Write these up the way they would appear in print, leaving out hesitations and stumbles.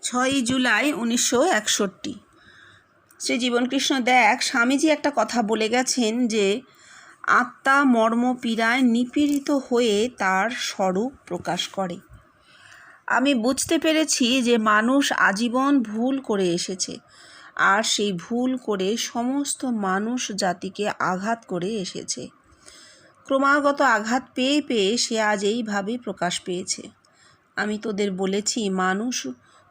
6ই জুলাই 1961। শ্রী জীবনকৃষ্ণ দেখ, স্বামীজি একটা কথা বলে গেছেন যে আত্মা মর্ম পীড়ায় নিপীড়িত হয়ে তার স্বরূপ প্রকাশ করে। আমি বুঝতে পেরেছি যে মানুষ আজীবন ভুল করে এসেছে, আর সেই ভুল করে সমস্ত মানুষ জাতিকে আঘাত করে এসেছে। ক্রমাগত আঘাত পেয়ে পেয়ে সে আজ এইভাবে প্রকাশ পেয়েছে। আমি তোদের বলেছি, মানুষ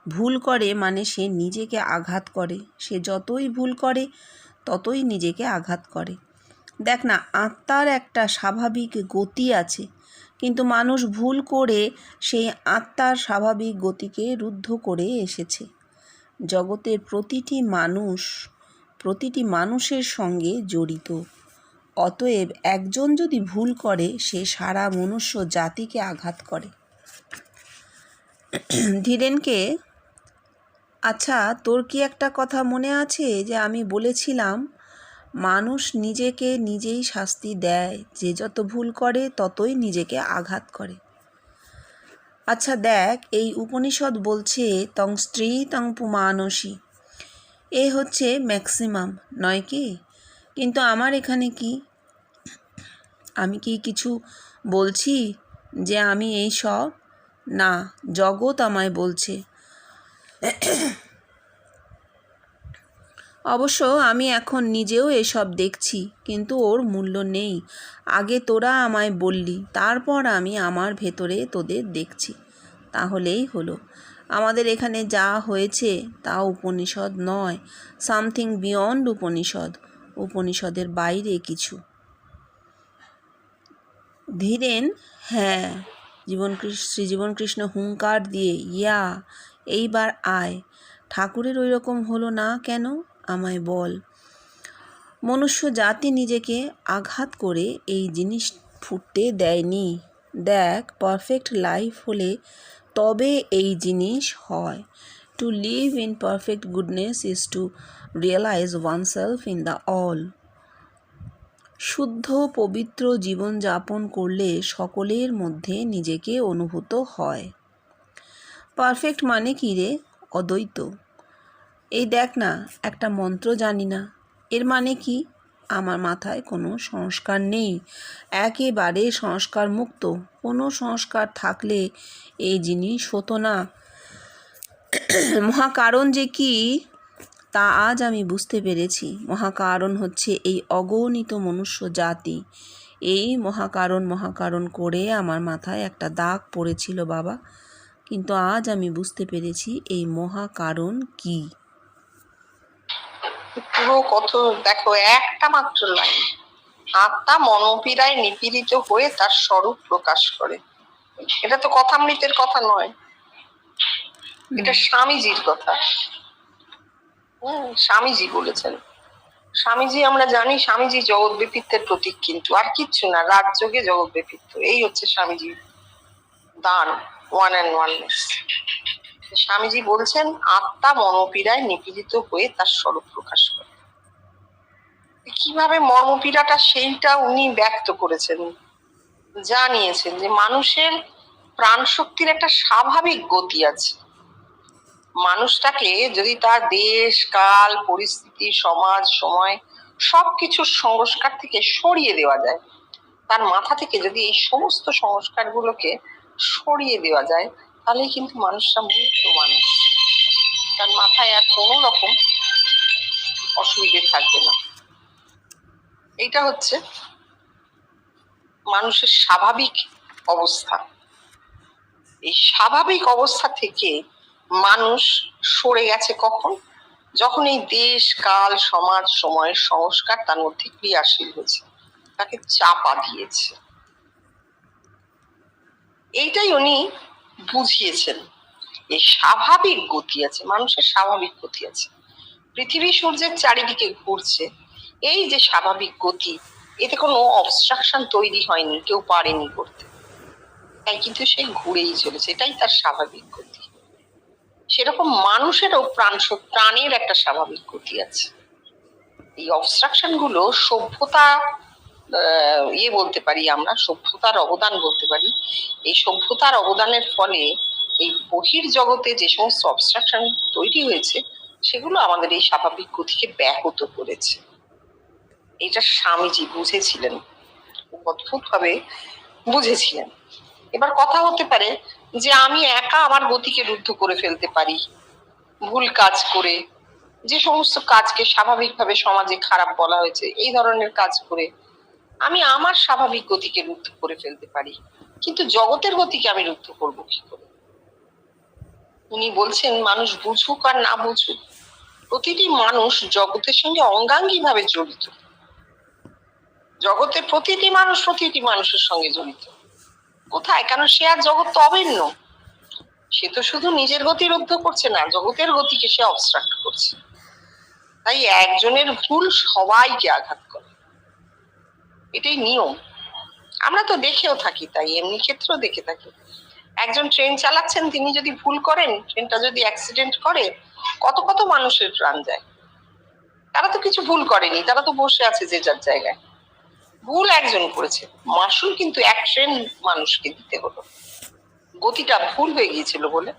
ভুল করে মানে সে নিজেকে আঘাত করে। সে যতই ভুল করে ততই নিজেকে আঘাত করে। দেখ না, আত্মার একটা স্বাভাবিক গতি আছে, কিন্তু মানুষ ভুল করে সেই আত্মার স্বাভাবিক গতিকে রুদ্ধ করে এসেছে। জগতের প্রতিটি মানুষের সঙ্গে জড়িত। অতএব একজন যদি ভুল করে সে সারা মনুষ্য জাতিকে আঘাত করে। ধীরেনকে, আচ্ছা, তোর কি একটা কথা মনে আছে যে আমি বলেছিলাম মানুষ নিজেকে নিজেই শাস্তি দেয়, যে যত ভুল করে ততই নিজেকে আঘাত করে। আচ্ছা দেখ, এই উপনিষদ বলছে তং স্ত্রী তং পুমানসী, এ হচ্ছে ম্যাক্সিমাম, নয় কি? কিন্তু আমার এখানে কি, আমি কি কিছু বলছি যে আমি এই সব? না, জগৎ আমায় বলছে। অবশ্য আমি এখন নিজেও এসব দেখছি, কিন্তু ওর মূল্য নেই। আগে তোরা আমায় বললি, তারপর আমি আমার ভেতরে তোদের দেখছি। তাহলেই হলো। আমাদের এখানে যা হয়েছে তা উপনিষদ নয়, সামথিং বিয়ন্ড উপনিষদ, উপনিষদের বাইরে কিছু। ধীরেন, হ্যাঁ। শ্রী জীবনকৃষ্ণ হুঙ্কার দিয়ে, ইয়া, এইবার আয়। ঠাকুরের ওই রকম হলো না কেন, আমায় বল। মনুষ্য জাতি নিজেকে আঘাত করে এই জিনিস ফুটতে দেয়নি। দেখ, পারফেক্ট লাইফ হলে তবে এই জিনিস হয়। To live in perfect goodness is to realise oneself in the all. শুদ্ধ পবিত্র জীবনযাপন করলে সকলের মধ্যে নিজেকে অনুভূত হয়। পারফেক্ট মানে কি রে? অদ্বৈত। এই দেখ না, একটা মন্ত্র জানি না, এর মানে কি? আমার মাথায় কোনো সংস্কার নেই, একেবারে সংস্কার মুক্ত। কোনো সংস্কার থাকলে এই জিনিস হতো না। মহাকারণ যে কি তা আজ আমি বুঝতে পেরেছি। মহাকারণ হচ্ছে এই অগণিত মনুষ্য জাতি। এই মহাকারণ করে আমার মাথায় একটা দাগ পড়েছিল বাবা, কিন্তু আজ আমি বুঝতে পেরেছি এই মহাকারণ কি। পুরো কত দেখো, একটা মাত্র লাইন, আত্মা মনোপীড়ায় নিপীড়িত হয়ে তার স্বরূপ প্রকাশ করে। এটা তো কথামৃতের কথা নয়, এটা স্বামীজির কথা। স্বামীজি বলেছেন। স্বামীজি, আমরা জানি স্বামীজি জগৎ ব্যতীতের প্রতীক, কিন্তু আর কিচ্ছু না, রাজযোগে জগৎ ব্যতীত, এই হচ্ছে স্বামীজির দান, ওয়ান অ্যান্ড ওয়াননেস। স্বামীজি বলছেন আত্মা মনোপীড়ায় নিপীড়িত হয়ে তার স্বরূপ প্রকাশ করে। কিভাবে মর্মপীড়াটা, সেইটা উনি ব্যক্ত করেছেন, জানিয়েছেন যে মানুষের প্রাণ শক্তির একটা স্বাভাবিক গতি আছে। মানুষটাকে যদি তার দেশ কাল পরিস্থিতি সমাজ সময় সবকিছুর সংস্কার থেকে সরিয়ে দেওয়া যায়, তার মাথা থেকে যদি এই সমস্ত সংস্কারগুলোকে সরিয়ে দেওয়া যায়, তাহলে কিন্তু মানুষটা মুক্ত মানুষ, তার মাথায় আর কোনো রকম অসুবিধে থাকবে না। এইটা হচ্ছে মানুষের স্বাভাবিক অবস্থা। এই স্বাভাবিক অবস্থা থেকে মানুষ সরে গেছে কখন? যখন এই দেশ কাল সমাজ সময়ের সংস্কার তার মধ্যে ক্রিয়াশীল হয়েছে, তাকে চাপা দিয়েছে। এইটাই উনি বুঝিয়েছেন। এই স্বাভাবিক গতি আছে, মানুষের স্বাভাবিক গতি আছে। পৃথিবী সূর্যের চারিদিকে ঘুরছে, এই যে স্বাভাবিক গতি, এতে কোনো অবস্ট্রাকশন তৈরি হয়নি, কেউ পারেনি করতে, তাই কিন্তু সে ঘুরেই চলেছে, এটাই তার স্বাভাবিক গতি। সেরকম মানুষেরও প্রাণের একটা স্বাভাবিক গতি আছে। এই অবস্ট্রাকশন গুলো সভ্যতা বলতে পারি, আমরা সভ্যতার অবদান বলতে পারি। এই সভ্যতার অবদানের ফলে এই বহির্জগতে যে সমস্ত অবস্ট্রাকশন তৈরি হয়েছে সেগুলো আমাদের এই স্বাভাবিক গতিকে ব্যাহত করেছে। এটা স্বামীজি বুঝেছিলেন, অদ্ভুত ভাবে বুঝেছিলেন। এবার কথা হতে পারে যে আমি একা আমার গতিকে রুদ্ধ করে ফেলতে পারি, ভুল কাজ করে, যে সমস্ত কাজকে স্বাভাবিকভাবে সমাজে খারাপ বলা হয়েছে এই ধরনের কাজ করে আমি আমার স্বাভাবিক গতিকে রুদ্ধ করে ফেলতে পারি, কিন্তু জগতের গতিকে আমি রুদ্ধ করবো কি করে? উনি বলছেন মানুষ বুঝুক আর না বুঝুক, প্রতিটি মানুষ জগতের সঙ্গে অঙ্গাঙ্গি ভাবে জড়িত। জগতের প্রতিটি মানুষের সঙ্গে জড়িত। কোথায়? কারণ সে আর জগৎ তো অভিন্ন, সে তো শুধু নিজের গতি রুদ্ধ করছে না, জগতের গতিকে সে অবস্ট্রাক্ট করছে। তাই একজনের ভুল সবাইকে আঘাত করে, এটাই নিয়ম। আমরা তো দেখেও থাকি, তাই এমনি ক্ষেত্রেও দেখে থাকি। একজন ট্রেন চালাচ্ছেন, তিনি যদি ভুল করেন, ট্রেনটা যদি অ্যাক্সিডেন্ট করে, কত কত মানুষের প্রাণ যায়। তারা তো কিছু ভুল করেনি, তারা তো বসে আছে যে যার জায়গায়। ভুল একজন করেছে, মাসুল কিন্তু এক ট্রেন মানুষকে দিতে হলো, গতিটা ভুল হয়ে গিয়েছিল বলে।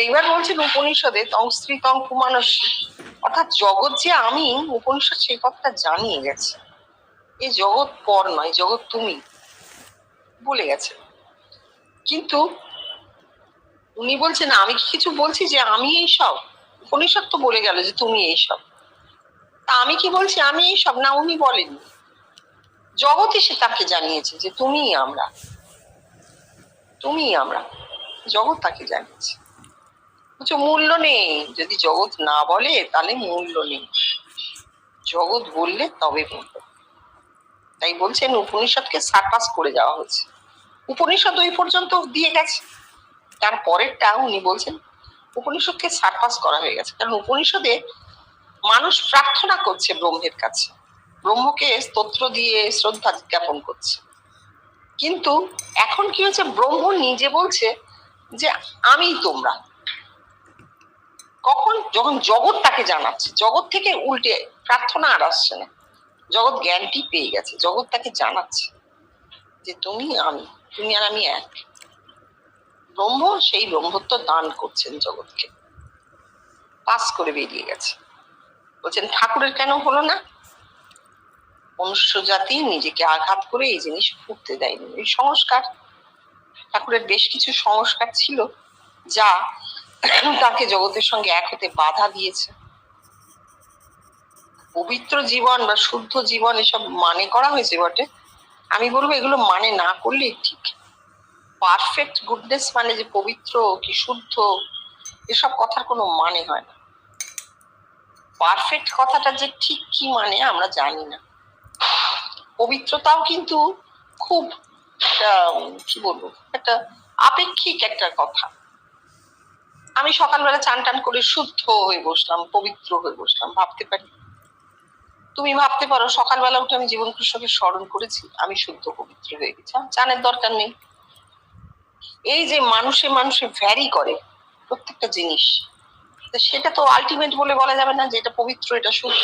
এইবার বলছেন উপনিষদে তং স্ত্রী তং পুমানসী, অর্থাৎ জগৎ যে আমি, উপনিষদ সেই কথাটা জানিয়ে গেছে। এই জগৎ পর নয়, জগৎ তুমি, বলে গেছে। কিন্তু উনি বলছেন আমি কি কিছু বলছি যে আমি এই সব? উপনিষদ তো বলে গেল যে তুমি এই সব, তা আমি কি বলছি আমি এই সব? না, উনি বলেননি, জগৎই সে তাকে জানিয়েছে যে তুমিই আমরা, তুমিই আমরা, জগৎ তাকে জানিয়েছে। বলছে মূল্য নেই, যদি জগৎ না বলে তাহলে মূল্য নেই, জগৎ বললে তবে মূল্য। তাই বলছেন উপনিষদকে সারপাস করে যাওয়া হচ্ছে। উপনিষদ ওই পর্যন্ত দিয়ে গেছে, তার পরেরটা উনি বলছেন উপনিষদকে সারপাস করা হয়ে গেছে। কারণ উপনিষদে মানুষ প্রার্থনা করছে ব্রহ্মের কাছে, ব্রহ্মকে স্তোত্র দিয়ে শ্রদ্ধা জ্ঞাপন করছে। কিন্তু এখন কি হচ্ছে, ব্রহ্ম নিজে বলছে যে আমি তোমরা। কখন? যখন জগৎ তাকে জানাচ্ছে, জগৎ থেকে উল্টে প্রার্থনা আর আসছে না, জগৎ জ্ঞানটি পেয়ে গেছে, জগৎ তাকে জানাচ্ছে যে তুমি আমি, তুমি আর আমি এক। ব্রহ্ম সেই ব্রহ্মত্ব দান করছেন জগৎকে, পাস করে বেরিয়ে গেছে। বলছেন ঠাকুরের কেন হলো না? মনুষ্য জাতি নিজেকে আঘাত করে এই জিনিস ফুটতে দেয়নি। এই সংস্কার, ঠাকুরের বেশ কিছু সংস্কার ছিল যা তাকে জগতের সঙ্গে এক হতে বাধা দিয়েছে। পবিত্র জীবন বা শুদ্ধ জীবন এসব মানে করা হয়েছে বটে, আমি বলবো এগুলো মানে না করলেই ঠিক। পারফেক্ট গুডনেস মানে যে পবিত্র কি শুদ্ধ, এসব কথার কোনো মানে হয় না। পারফেক্ট কথাটা যে ঠিক কি মানে আমরা জানি না। পবিত্রতাও কিন্তু খুব কি বলবো, একটা আপেক্ষিক একটা কথা। আমি সকালবেলা চান টান করে শুদ্ধ হয়ে বসলাম, পবিত্র হয়ে বসলাম, ভাবতে পারি। তুমি ভাবতে পারো সকালবেলা উঠে আমি জীবন কৃষ্ণকে স্মরণ করেছি, আমি শুদ্ধ পবিত্র হয়ে গেছি, চানের দরকার নেই। এই যে মানুষে মানুষে ভ্যারি করে প্রত্যেকটা জিনিস, সেটা তো আলটিমেট বলে বলা যাবে না যে এটা পবিত্র, এটা শুদ্ধ।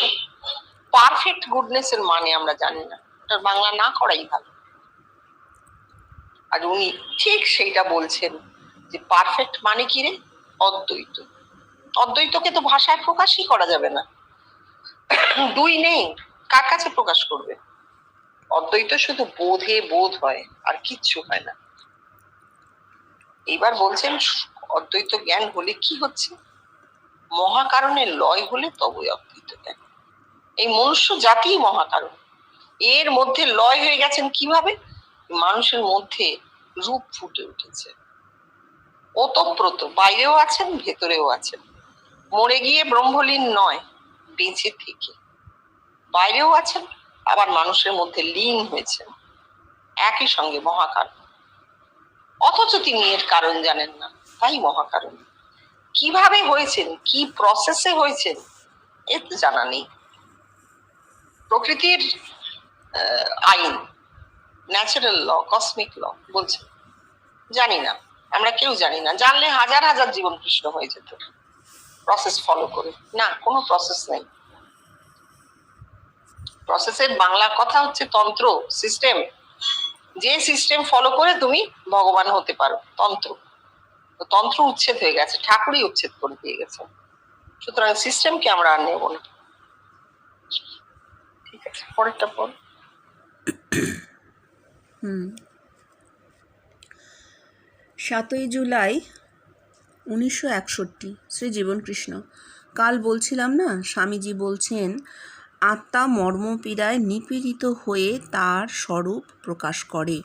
পারফেক্ট গুডনেস এর মানে আমরা জানি না, এটার বাংলা না করাই ভালো। আর উনি ঠিক সেইটা বলছেন যে পারফেক্ট মানে কি রে? অদ্বৈত। অদ্বৈতকে তো ভাষায় প্রকাশই করা যাবে না, দুই নেই, কার কাছে প্রকাশ করবে? অদ্বৈত শুধু বোধে বোধ হয়, আর কিচ্ছু হয় না। এইবার বলছেন অদ্বৈত জ্ঞান হলে কি হচ্ছে? মহাকারণের লয় হলে তবেই অদ্বৈত জ্ঞান। এই মনুষ্য জাতি মহাকারণ, এর মধ্যে লয় হয়ে গেছেন কিভাবে? মানুষের মধ্যে রূপ ফুটে উঠেছে, ওতপ্রোত, বাইরেও আছেন ভেতরেও আছেন, মরে গিয়ে ব্রহ্মলীন নয়, বেঁচে থেকে বাইরেও আছেন, আবার মানুষের মধ্যে লীন হয়েছেন, একই সঙ্গে মহাকারণ। অথচ তিনি এর কারণ জানেন না, তাই মহাকারণ। কিভাবে হয়েছেন, কি প্রসেসে হয়েছেন, এর তো জানা নেই। প্রকৃতির আইন, ন্যাচারাল ল, কসমিক ল বলছে, জানি না, আমরা কেউ জানি না। জানলে হাজার হাজার জীবন কৃষ্ণ হয়ে যেত প্রসেস ফলো করে। না, কোনো প্রসেস নেই। প্রসেসের বাংলা কথা হচ্ছে তন্ত্র, সিস্টেম। যে সিস্টেম ফলো করে তুমি ভগবান হতে পারো, তন্ত্র। তো তন্ত্র উচ্ছেদ হয়ে গেছে, ঠাকুরই উচ্ছেদ করে দিয়ে গেছে। সুতরাং সিস্টেমকে আমরা আর নেব না। ঠিক আছে, পরেরটা পর। 7ই জুলাই 1961, শ্রী জীবনকৃষ্ণ। কাল বলছিলাম না, স্বামীজি বলছেন আত্মা মর্মপীড়ায় নিপীড়িত হয়ে তার স্বরূপ প্রকাশ করে।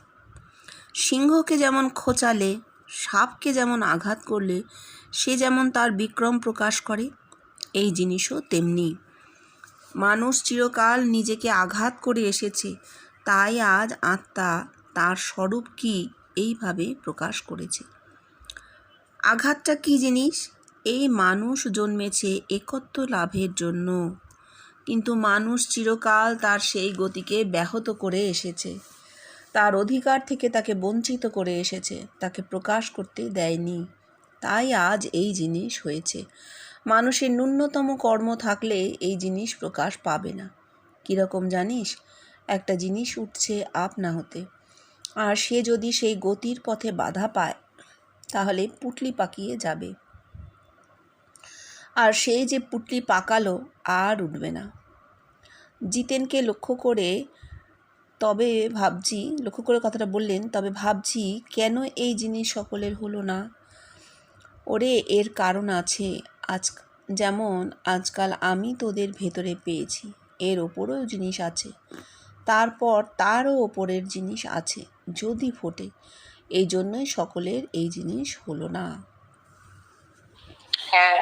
সিংহকে যেমন খোঁচালে, সাপকে যেমন আঘাত করলে সে যেমন তার বিক্রম প্রকাশ করে, এই জিনিসও তেমনি। মানুষ চিরকাল নিজেকে আঘাত করে এসেছে, তাই আজ আত্মা তার স্বরূপ কি এইভাবে প্রকাশ করেছে। আঘাতটা কি জিনিস? এই মানুষ জন্মেছে একত্ব লাভের জন্য, কিন্তু মানুষ চিরকাল তার সেই গতিকে ব্যাহত করে এসেছে, তার অধিকার থেকে তাকে বঞ্চিত করে এসেছে, তাকে প্রকাশ করতে দেয়নি। তাই আজ এই জিনিস হয়েছে। মানুষের ন্যূনতম কর্ম থাকলে এই জিনিস প্রকাশ পাবে না। কীরকম জানিস? একটা জিনিস উঠছে আপনা হতে, আর সে যদি সেই গতির পথে বাধা পায় তাহলে পুটলি পাকিয়ে যাবে, আর সেই যে পুটলি পাকালো আর উঠবে না। জিতেনকে লক্ষ্য করে কথাটা বললেন, তবে ভাবছি কেন এই জিনিস সকলের হলো না। ওরে, এর কারণ আছে। যেমন আজকাল আমি তোদের ভেতরে পেয়েছি, এর ওপরেও জিনিস আছে, তারপর তারও ওপরের জিনিস আছে, যদি ফোটে। এই জন্যই সকলের এই জিনিস হলো না। হ্যাঁ,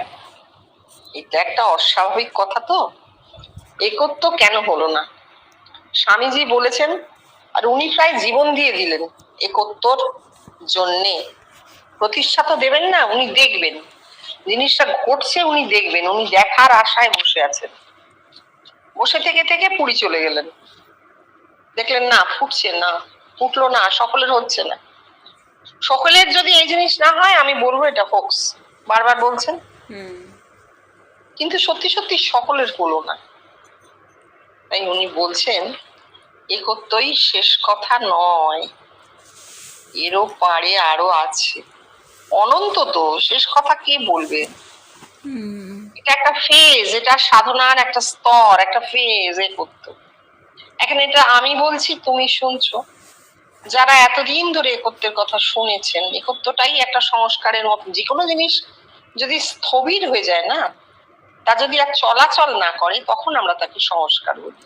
এটা একটা অস্বাভাবিক কথা। তো একত্ব কেন হলো না স্বামীজি বলেছেন, আর উনি প্রায় জীবন দিয়ে দিলেন একত্বর জন্যে। প্রতিষ্ঠা তো দেবেন না, উনি দেখবেন জিনিসটা ঘটছে, উনি দেখবেন, উনি দেখার আশায় বসে আছেন। বসে থেকে থেকে পুরী চলে গেলেন, দেখলেন না ফুটছে, না ফুটলো না, সকলের হচ্ছে না। সকলের যদি এই জিনিস না হয়, আমি বলবো এটা হোক্স, বারবার বলছেন, কিন্তু সত্যি সত্যি সকলের হলো না। তাই উনি বলছেন একত্বই শেষ কথা নয়, এরও পারে আরো আছে, অনন্ত। তো শেষ কথা কে বলবে? এটা একটা ফেজ, এটা সাধনার একটা স্তর, একটা ফেজ। একত্ব এখানে এটা আমি বলছি, তুমি শুনছো। যারা এতদিন ধরে একত্বের কথা শুনেছেন, একত্বটাই একটা সংস্কারের মতো। যে কোনো জিনিস যদি স্থবির হয়ে যায় না, তা যদি আর চলাচল না করে, তখন আমরা তাকে সংস্কার বলি।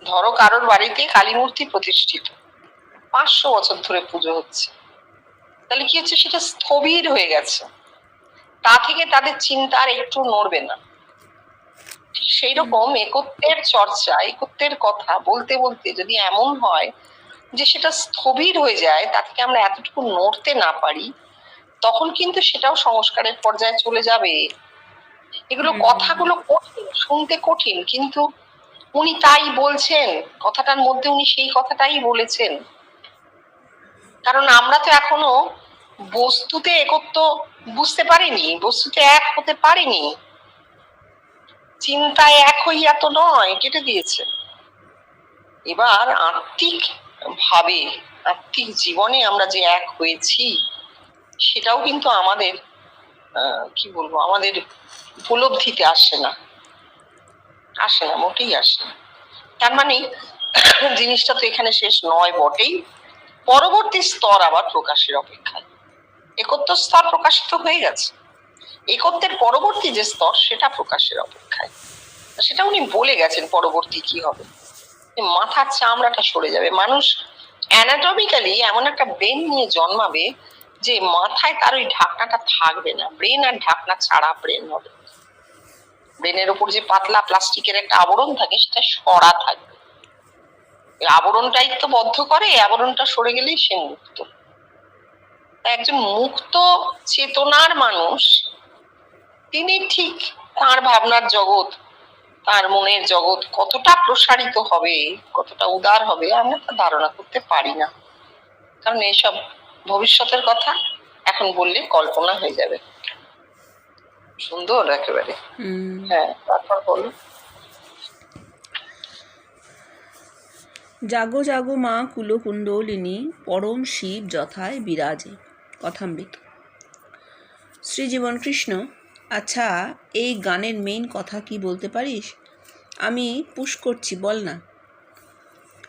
ধরো কারোর বাড়িতে কালী মূর্তি প্রতিষ্ঠিত, 500 বছর ধরে পুজো হচ্ছে, তাহলে কি হচ্ছে? সেটা স্থবির হয়ে গেছে, তা থেকে তাদের চিন্তা আর একটু নড়বে না। সেই রকম একত্বের চর্চা, একত্বের কথা বলতে বলতে যদি এমন হয় যে সেটা স্থবির হয়ে যায়, তা থেকে আমরা এতটুকু নড়তে না পারি, তখন কিন্তু সেটাও সংস্কারের পর্যায়ে চলে যাবে। এগুলো কথাগুলো কঠিন, শুনতে কঠিন, কিন্তু উনি তাই বলছেন। কথাটার মধ্যে উনি সেই কথাটাই বলেছেন। কারণ আমরা তো এখনো বস্তুতে একত্ব বুঝতে পারিনি, বস্তুতে এক হতে পারিনি। চিন্তায় এক হইয়া তো নয়, কেটে দিয়েছে। এবার আত্মিক ভাবে, আত্মিক জীবনে আমরা যে এক হয়েছি, সেটাও কিন্তু আমাদের কি বলবো, আমাদের উপলব্ধিতে আসে না, মোটেই আসে না। তার মানে জিনিসটা তো এখানে শেষ নয় বটেই, পরবর্তী স্তর আবার প্রকাশের অপেক্ষায়। একত্ব স্তর প্রকাশিত হয়ে গেছে, একত্বের পরবর্তী যে স্তর, সেটা প্রকাশের অপেক্ষায়। সেটা উনি বলে গেছেন পরবর্তী কি হবে। মাথার চামড়াটা সরে যাবে। মানুষ অ্যানাটমিক্যালি এমন একটা ব্রেন নিয়ে জন্মাবে যে মাথায় তার ওই ঢাকনাটা থাকবে না, ব্রেন আর ঢাকনা ছাড়া ব্রেন হবে। ব্রেনের উপর যে পাতলা প্লাস্টিকের একটা আবরণ থাকে, সেটা সরা থাকবে। আবরণটাই তো বদ্ধ করে, আবরণটা সরে গেলেই সে মুক্ত। একজন মুক্ত চেতনার মানুষ, তিনি ঠিক তার ভাবনার জগৎ, তার মনের জগৎ কতটা প্রসারিত হবে, কতটা উদার হবে, আমরা তা ধারণা করতে পারি না। কারণ এইসব ভবিষ্যতের কথা এখন বললে কল্পনা হয়ে যাবে। সুন্দর একেবারে। হ্যাঁ, তারপর বলো। জাগো জাগো মা কুলকুণ্ডলিনী, পরম শিব যথায় বিরাজে। কথামৃত। শ্রীজীবন কৃষ্ণ, আচ্ছা এই গানের মেইন কথা কি বলতে পারিস? আমি পুশ করছি, বল না।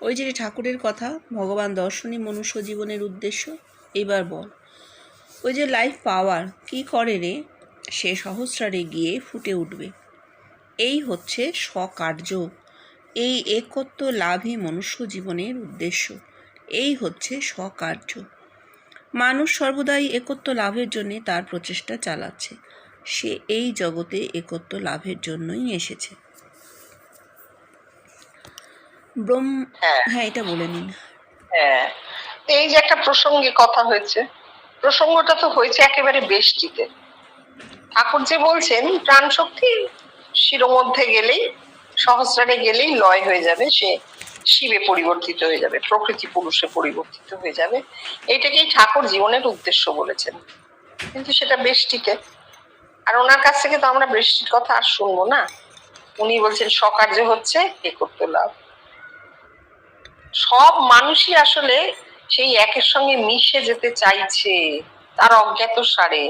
ওই যে ঠাকুরের কথা, ভগবান দর্শনই মনুষ্য জীবনের উদ্দেশ্য, এবার বল। ওই যে লাইফ পাওয়ার কি করে রে, সে সহস্রারে গিয়ে ফুটে উঠবে। এই হচ্ছে স্বকার্য, এই একত্ব লাভই মনুষ্য জীবনের উদ্দেশ্য, এই হচ্ছে স্বকার্য। মানুষ সর্বদাই একত্ব লাভের জন্য তার প্রচেষ্টা চালাচ্ছে, সে এই জগতে একত্ব লাভের জন্যই এসেছে। হ্যাঁ, এটা বলে নিন। হ্যাঁ, এই যে একটা প্রসঙ্গে কথা হয়েছে, প্রসঙ্গটা তো হয়েছে একেবারে বেষ্টিতে। ঠাকুর যে বলছেন প্রাণ শক্তি শিরোমধ্যে গেলেই, সহস্রারে গেলেই লয় হয়ে যাবে, সে শিবে পরিবর্তিত হয়ে যাবে, প্রকৃতি পুরুষে পরিবর্তিত হয়ে যাবে। এইটাকেই ঠাকুর জীবনের উদ্দেশ্য বলেছেন, কিন্তু সেটা বেষ্টিতে। আর ওনার কাছ থেকে তো আমরা বেষ্টির কথা আর শুনবো না। উনি বলছেন স্বকার্য হচ্ছে একত্ব লাভ। সব মানুষই আসলে সেই একের সঙ্গে মিশে যেতে চাইছে, তার অজ্ঞাত সারে।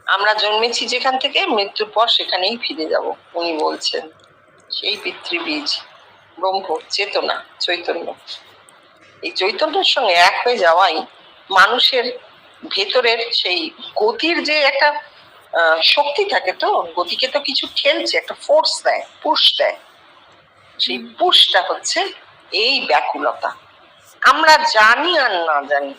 আমরা জন্মেছি যেখান থেকে, মৃত্যুর পর সেখানেই ফিরে যাব, উনি বলছেন। সেই পিতৃবীজ ব্রহ্ম চেতনা চৈতন্য, এই চৈতন্যের সঙ্গে এক হয়ে যাওয়াই মানুষের ভেতরের সেই গতির যে একটা শক্তি থাকে, তো গতিকে তো কিছু ঠেলছে, একটা ফোর্স দেয়, পুশ দেয়। সেই পুশটা হচ্ছে এই ব্যাকুলতা। আমরা জানি আর না জানি,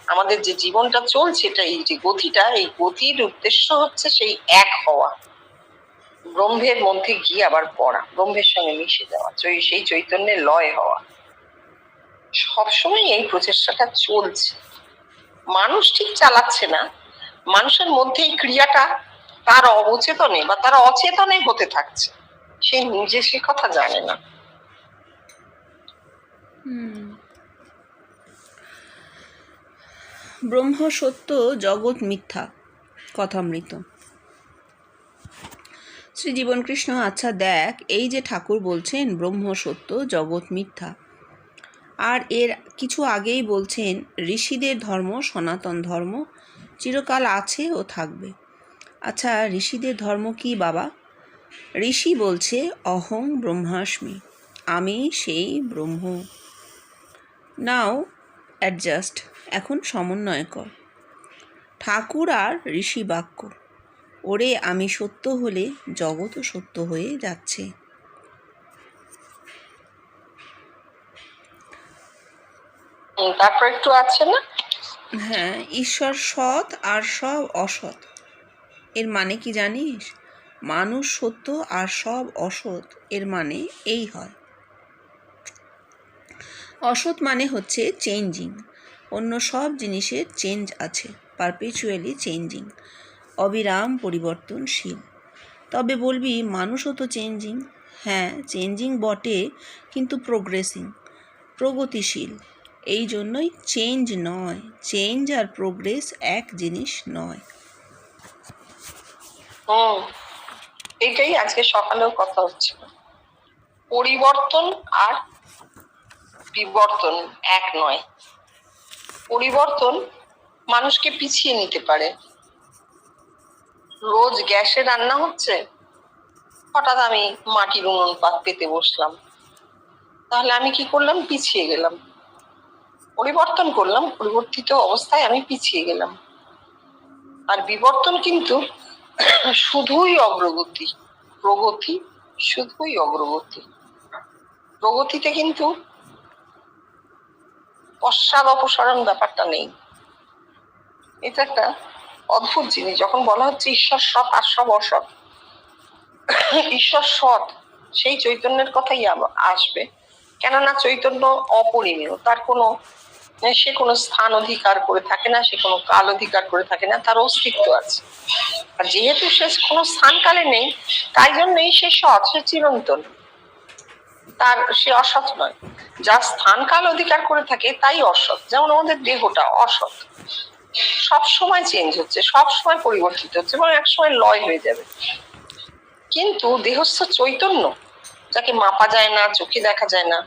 আমাদের যে জীবনটা চলছে, এটা এই যে গতিটা, এই গতির উদ্দেশ্য হচ্ছে সেই এক হওয়া, ব্রহ্মের মধ্যে গিয়ে আবার পড়া, ব্রহ্মের সঙ্গে মিশে যাওয়া, সেই চৈতন্যের লয় হওয়া। সবসময় এই প্রচেষ্টাটা চলছে, মানুষ ঠিক চালাচ্ছে না। মানুষের মধ্যে এই ক্রিয়াটা তার অবচেতনে বা তার অচেতনে হতে থাকছে, সে নিজে সে কথা জানে না। ব্রহ্ম সত্য, জগৎ মিথ্যা। কথামৃত। শ্রীজীবন কৃষ্ণ, আচ্ছা দেখ, এই যে ঠাকুর বলছেন ব্রহ্ম সত্য, জগৎ মিথ্যা, আর এর কিছু আগেই বলছেন ঋষিদের ধর্ম সনাতন ধর্ম, চিরকাল আছে ও থাকবে। আচ্ছা ঋষিদের ধর্ম কি বাবা? ঋষি বলছে অহং ব্রহ্মাস্মি, আমি সেই ব্রহ্ম। নাও অ্যাডজাস্ট, এখন সমন্বয় কর ঠাকুর আর ঋষি বাক্য। ওরে আমি সত্য হলে জগৎও সত্য হয়ে যাচ্ছে। তারপর একটু আছে না, হ্যাঁ, ঈশ্বর সৎ আর সব অসৎ। এর মানে কি জানিস? মানুষ সত্য আর সব অসৎ, এর মানে এই হয়। অসৎ মানে হচ্ছে চেঞ্জিং, অন্য সব জিনিসের চেঞ্জ আছে, পারপেচুয়ালি চেঞ্জিং, অবিরাম পরিবর্তনশীল। তবে বলবি মানুষও তো চেঞ্জিং। হ্যাঁ, চেঞ্জিং বটে, কিন্তু প্রোগ্রেসিং, প্রগতিশীল। এই জন্যই চেঞ্জ নয়, চেঞ্জ আর প্রোগ্রেস এক জিনিস নয়। এইটাই আজকে সকালেও কথা হচ্ছিল, পরিবর্তন আর বিবর্তন এক নয়। পরিবর্তন মানুষকে পিছিয়ে নিতে পারে। রোজ গ্যাসে রান্না হচ্ছে, হঠাৎ আমি মাটির উনুন পাত পেতে বসলাম, তাহলে আমি কি করলাম? পিছিয়ে গেলাম। পরিবর্তন করলাম, পরিবর্তিত অবস্থায় আমি পিছিয়ে গেলাম। আর বিবর্তন কিন্তু শুধুই অগ্রগতি, প্রগতি শুধুই অগ্রগতি। প্রগতিতে কিন্তু পশ্চাৎ অপসারণ ব্যাপারটা নেই। এটা একটা অদ্ভুত জিনিস। যখন বলা হচ্ছে ঈশ্বর সৎ আর সব অসৎ, ঈশ্বর সৎ, সেই চৈতন্যের কথাই আসবে। কেননা চৈতন্য অপরিমেয়, তার কোনো, সে কোনো স্থান অধিকার করে থাকে না, সে কোনো কাল অধিকার করে থাকে না, তার অস্তিত্ব আছে। আর যেহেতু সে কোনো স্থান কালে নেই, তাই জন্যই সে সৎ, সে চিরন্তন, তার সে অসৎ নয়। যা স্থান কাল অধিকার করে থাকে তাই অসৎ। যেমন আমাদের দেহটা অসৎ, সব সময় চেঞ্জ হচ্ছে, সব সময় পরিবর্তিত হচ্ছে এবং এক সময় লয় হয়ে যাবে। কিন্তু দেহস্থ চৈতন্য যাকে মাপা যায় না, চোখে দেখা যায় না,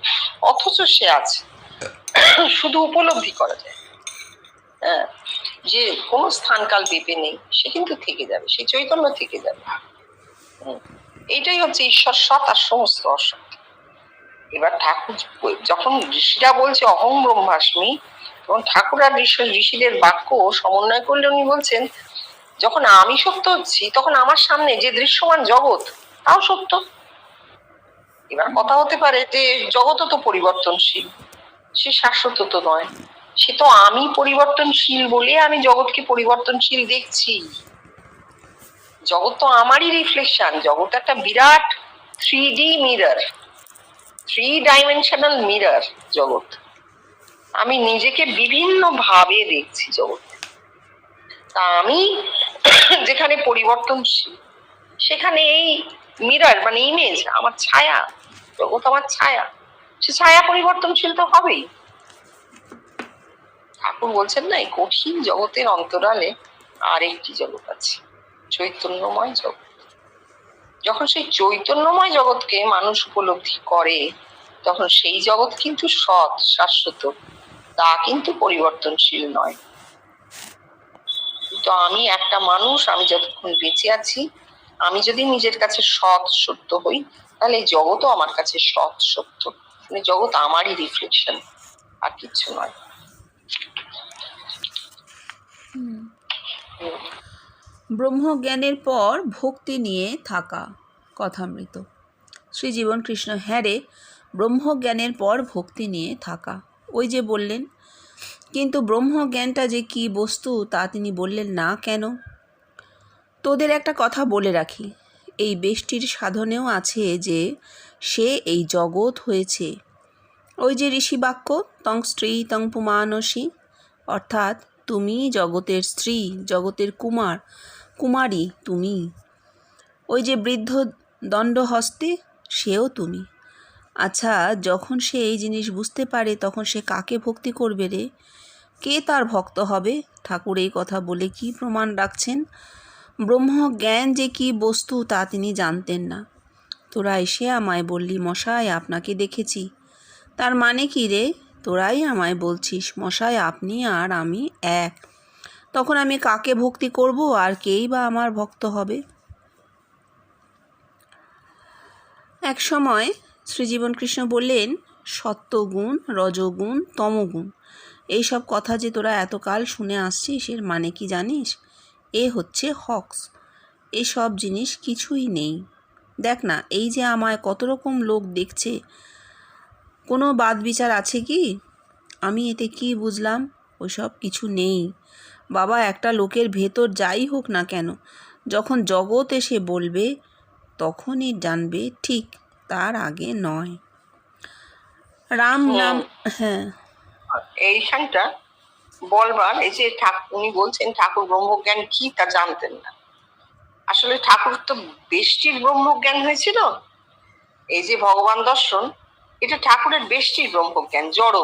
অথচ সে আছে, শুধু উপলব্ধি করা যায়। হ্যাঁ, যে কোনো স্থানকাল বেপে নেই, সে কিন্তু থেকে যাবে, সেই চৈতন্য থেকে যাবে। এইটাই হচ্ছে ঈশ্বর সৎ আর সমস্ত অসৎ। এবার ঠাকুর যখন ঋষিরা বলছে অহং ব্রহ্মাস্মি, তখন ঠাকুর আর ঋষিদের বাক্য সমন্বয় করলে উনি বলছেন, যখন আমি সত্য হচ্ছি তখন আমার সামনে যে দৃশ্যমান জগৎ তাও সত্য। এবার কথা হতে পারে যে জগৎ তো পরিবর্তনশীল, সে শাশ্বত তো নয়, সে তো আমি পরিবর্তনশীল বলে আমি জগৎকে পরিবর্তনশীল দেখছি। জগৎ তো আমারই রিফ্লেকশন, জগৎ একটা বিরাট 3D মিরর, 3 ডাইমেনশনাল মিরর জগৎ। আমি নিজেকে বিভিন্ন ভাবে দেখছি জগৎ। তা আমি যেখানে পরিবর্তনশীল, সেখানে এই মিরর মানে ইমেজ আমার ছায়া, জগৎ আমার ছায়া, সে ছায়া পরিবর্তনশীল তো হবেই। ঠাকুর বলছেন না, এই কঠিন জগতের অন্তরালে আরেকটি জগৎ আছে, চৈতন্যময় জগৎ। যখন সেই চৈতন্যময় জগৎকে মানুষ উপলব্ধি করে, তখন সেই জগৎ কিন্তু সৎ, শাশ্বত, তা কিন্তু পরিবর্তনশীল নয়। তো আমি একটা মানুষ, আমি যতক্ষণ বেঁচে আছি, আমি যদি নিজের কাছে সৎ সত্য হই, তাহলে এই জগৎও আমার কাছে সৎ সত্য, মানে জগৎ আমারই রিফ্লেকশন, আর কিছু নয়। ব্রহ্মজ্ঞানের পর ভক্তি নিয়ে থাকা কথামৃত। শ্রী জীবন কৃষ্ণ: হ্যাঁ রে, ব্রহ্মজ্ঞানের পর ভক্তি নিয়ে থাকা। ওই যে বললেন, কিন্তু ব্রহ্মজ্ঞানটা যে কি বস্তু তা তিনি বললেন না কেন? তোদের একটা কথা বলে রাখি, এই বেষ্টির সাধনেও আছে যে সে এই জগৎ হয়েছে। ওই যে ঋষি বাক্য, তং স্ত্রী তং পুমানসী, অর্থাৎ তুমি জগতের স্ত্রী, জগতের কুমারী তুমি। ওই যে বৃদ্ধ দণ্ডহস্তে, সেও তুমি। আচ্ছা, যখন সে এই জিনিস বুঝতে পারে তখন সে কাকে ভক্তি করবে রে? কে তার ভক্ত হবে? ঠাকুর এই কথা বলে কি প্রমাণ রাখছেন? ব্রহ্মজ্ঞান যে কি বস্তু তা তিনি জানতেন না। তোরা এসে আমায় বললি, মশাই আপনাকে দেখেছি। তার মানে কি রে? তোরাই আমায় বলছিস, মশাই আপনি আর আমি এক। তখন আমি কাকে ভক্তি করব আর কেই বা আমার ভক্ত হবে? এক সময় শ্রীজীবন কৃষ্ণ বললেন, সত্যগুণ, রজগুণ, তমগুণ, এইসব কথা যে তোরা এতকাল শুনে আসছিস, এর মানে কি জানিস? এ হচ্ছে হক্স। এসব জিনিস কিছুই নেই। দেখ না, এই যে আমায় কত রকম লোক দেখছে, কোনো বাদ বিচার আছে কি? আমি এতে কি বুঝলাম? ওইসব কিছু নেই বাবা। একটা লোকের ভেতর যাই হোক না কেন, যখন জগৎ এসে বলবে তখনই জানবে, ঠিক তার আগে নয়। রাম নাম। হ্যাঁ, এইখানটা বলবার, এই যে উনি বলছেন ঠাকুর ব্রহ্মজ্ঞান কি তা জানতেন না। আসলে ঠাকুর তো বেষ্টির ব্রহ্মজ্ঞান হয়েছিল। এই যে ভগবান দর্শন, এটা ঠাকুরের বেষ্টির ব্রহ্মজ্ঞান, জড়।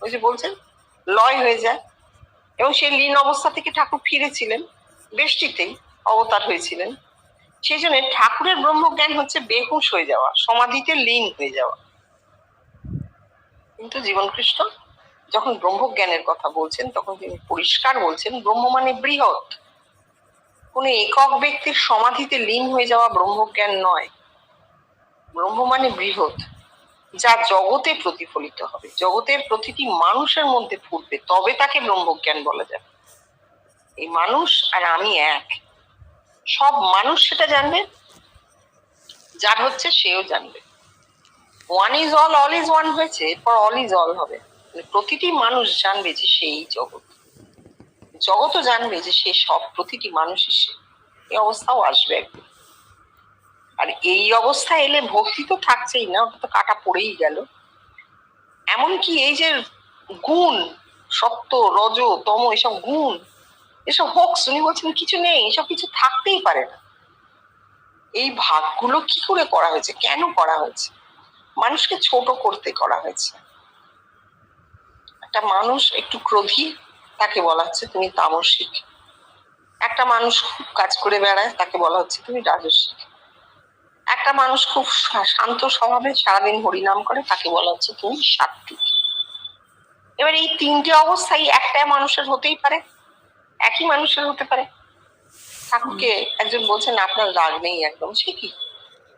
ওই যে বলছেন লয় হয়ে যায়, এবং সেই লীন অবস্থা থেকে ঠাকুর ফিরেছিলেন, বেষ্টিতেই অবতার হয়েছিলেন। সেই জন্য ঠাকুরের ব্রহ্মজ্ঞান হচ্ছে বেহুশ হয়ে যাওয়া, সমাধিতে লীন হয়ে যাওয়া। কিন্তু জীবন কৃষ্ণ যখন ব্রহ্মজ্ঞানের কথা বলছেন, তখন তিনি পরিষ্কার বলছেন, ব্রহ্ম মানে বৃহৎ, কোনো একক ব্যক্তির সমাধিতে লীন হয়ে যাওয়া ব্রহ্মজ্ঞান নয়। ব্রহ্ম মানে বৃহৎ, যা জগতে প্রতিফলিত হবে, জগতের প্রতিটি মানুষের মধ্যে ফুটবে, তবে তাকে ব্রহ্মজ্ঞান বলা যাবে। এই মানুষ আর আমি এক, সব মানুষ সেটা জানবে, যার হচ্ছে সেও জানবে। One is all, all is one হয়েছে, এরপর অল ইজ অল হবে। প্রতিটি মানুষ জানবে যে সেই জগৎ, জগৎও জানবে যে সে সব, প্রতিটি মানুষই সে। এই অবস্থাও আসবে একদিন। আর এই অবস্থা এলে ভক্তি তো থাকছেই না, ওটা তো কাটা পড়েই গেল। এমনকি এই যে গুণ, সত্য, রজ, তম, এসব গুণ, এসব হোক্স, উনি বলছেন কিছু নেই, এসব কিছু থাকতেই পারে না। এই ভাগগুলো কি করে করা হয়েছে, কেন করা হয়েছে? মানুষকে ছোট করতে করা হয়েছে। একটা মানুষ একটু ক্রোধী, তাকে বলা হচ্ছে তুমি তামসিক। একটা মানুষ খুব কাজ করে বেড়ায়, তাকে বলা হচ্ছে তুমি রাজসিক। একটা একটা মানুষ খুব শান্ত স্বভাবে সারাদিন হরিনাম করে, তাকে বলা হচ্ছে তুমি সাত্বিক। এবার এই তিনটে অবস্থাই একটা মানুষের হতেই পারে, একই মানুষের হতে পারে। ঠাকুরকে একজন বলছেন আপনার রাগ নেই একদম, সে কি?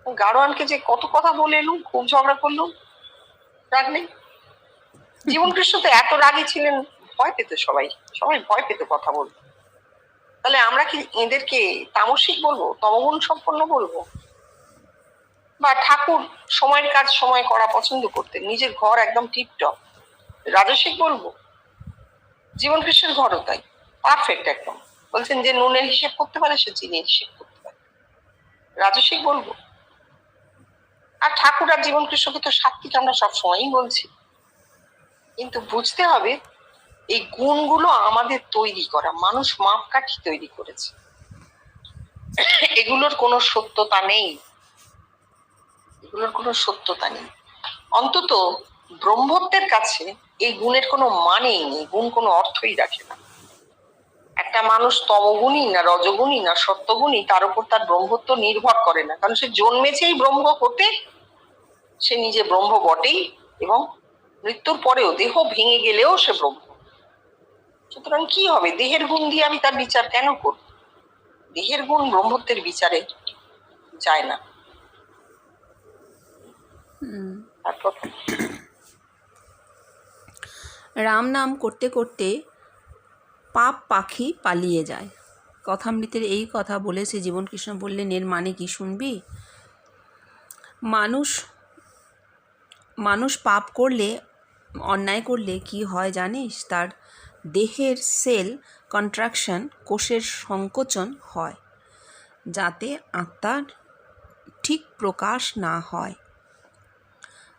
গাড়োয়ানকে যে কত কথা বলে এলুম, খুব ঝগড়া করলুম, রাগ নেই। জীবন কৃষ্ণ তো এত রাগী ছিলেন, ভয় পেত সবাই, সবাই ভয় পেত কথা বলতে। তাহলে আমরা কি এদেরকে তামসিক বলবো, তমগুণ সম্পন্ন বলবো? বা ঠাকুর সময়ের কাজ সময় করা পছন্দ করতেন, নিজের ঘর একদম টিপটপ, রাজসিক বলবো? জীবন কৃষ্ণের ঘরও তাই, পারফেক্ট একদম। বলছেন যে নুনের হিসেব করতে পারে সে চিনির হিসেব করতে পারে, রাজসিক বলবো? আর ঠাকুর আর জীবন কৃষ্ণকে তো সাত্বিক আমরা সবসময়ই বলছি। কিন্তু বুঝতে হবে এই গুণগুলো আমাদের তৈরি করা, মানুষ মাপকাঠি তৈরি করেছে, এগুলোর কোনো সত্যতা নেই, এগুলোর কোনো সত্যতা নেই। অন্তত ব্রহ্মত্বের কাছে এই গুণের কোনো মানেই নেই, গুণ কোনো অর্থই রাখে না। একটা মানুষ তমগুণী না রজগুণী না সত্যগুণী, তার উপর তার ব্রহ্মত্ব নির্ভর করে না, কারণ সে জন্মেছেই ব্রহ্ম হতে, সে নিজে ব্রহ্ম বটেই, এবং মৃত্যুর পরেও দেহ ভেঙে গেলেও সে ব্রহ্ম। সুতরাং কি হবে, দেহের গুণ দিয়ে আমি তার বিচার কেন করব? দেহের গুণ ব্রহ্মত্বের বিচারে যায় না। তারপর রাম নাম করতে করতে পাপ পাখি পালিয়ে যায়। কথামৃতের এই কথা বলেছে জীবনকৃষ্ণ বললেন, এর মানে কি শুনবি? মানুষ পাপ করলে, অন্যায় করলে কি হয় জানিস? তার দেহের সেল কন্ট্রাকশন, কোষের সংকোচন হয়, যাতে আত্মার ঠিক প্রকাশ না হয়।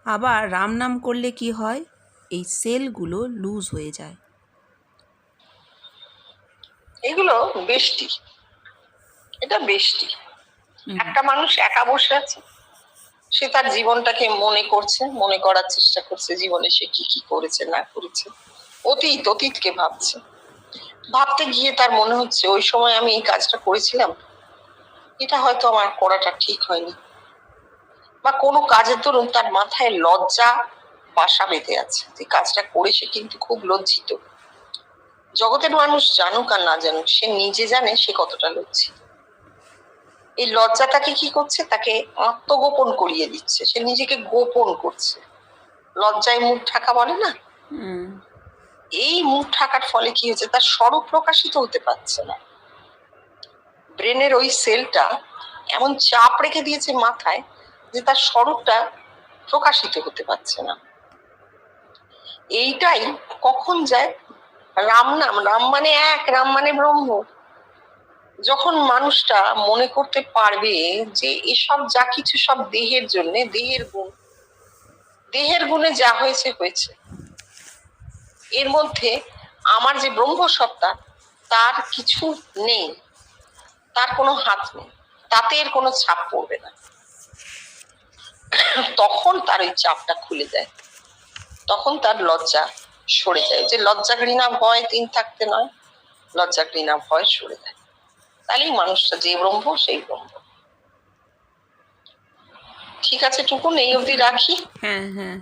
আবার রাম নাম করলে কি হয়? এই সেলগুলো লুজ হয়ে যায়। এগুলো বেষ্টি, এটা বেষ্টি। একটা মানুষ একা বসে আছে, সে তার জীবনটাকে মনে করছে, মনে করার চেষ্টা করছে, জীবনে সে কি কি করেছে না করেছে, অতীতকে ভাবছে। ভাবতে গিয়ে তার মনে হচ্ছে ওই সময় আমি এই কাজটা করেছিলাম, এটা হয়তো আমার করাটা ঠিক হয়নি। বা কোনো কাজের দরুন তার মাথায় লজ্জা বাসা বেঁধে আছে, যে কাজটা করে সে কিন্তু খুব লজ্জিত। জগতের মানুষ জানুক আর না জানুক, সে নিজে জানে সে কতটা লজ্জিত। এই লজ্জাটাকে কি করছে, তাকে আত্মগোপন করিয়ে দিচ্ছে, সে নিজেকে গোপন করছে। লজ্জায় মুখ ঢাকা বলে না, এই মুখ ঢাকার ফলে কি হচ্ছে, তার স্বরূপ প্রকাশিত হতে পারছে না। ব্রেনের ওই সেলটা এমন চাপ রেখে দিয়েছে মাথায় যে তার স্বরূপটা প্রকাশিত হতে পারছে না। এইটাই কখন যায়, রাম নাম, রাম মানে এক, রাম মানে ব্রহ্ম। যখন মানুষটা মনে করতে পারবে যে এসব যা কিছু সব দেহের জন্য, দেহের গুণ, দেহের গুণে যা হয়েছে হয়েছে, এর মধ্যে আমার যে ব্রহ্ম সত্তা তার কিছু নেই, তার কোনো হাত নেই, তাতে এর কোনো ছাপ পড়বে না, তখন তার ওই চাপটা খুলে যায়, তখন তার লজ্জা সরে যায়। যে লজ্জা ঘৃণা ভয় তিন থাকতে নয়, লজ্জা ঘৃণা ভয় সরে যায়, তাহলেই মানুষটা যে ব্রহ্ম সেই ব্রহ্ম। ঠিক আছে টুকুন, এই অবধি রাখি। হ্যাঁ।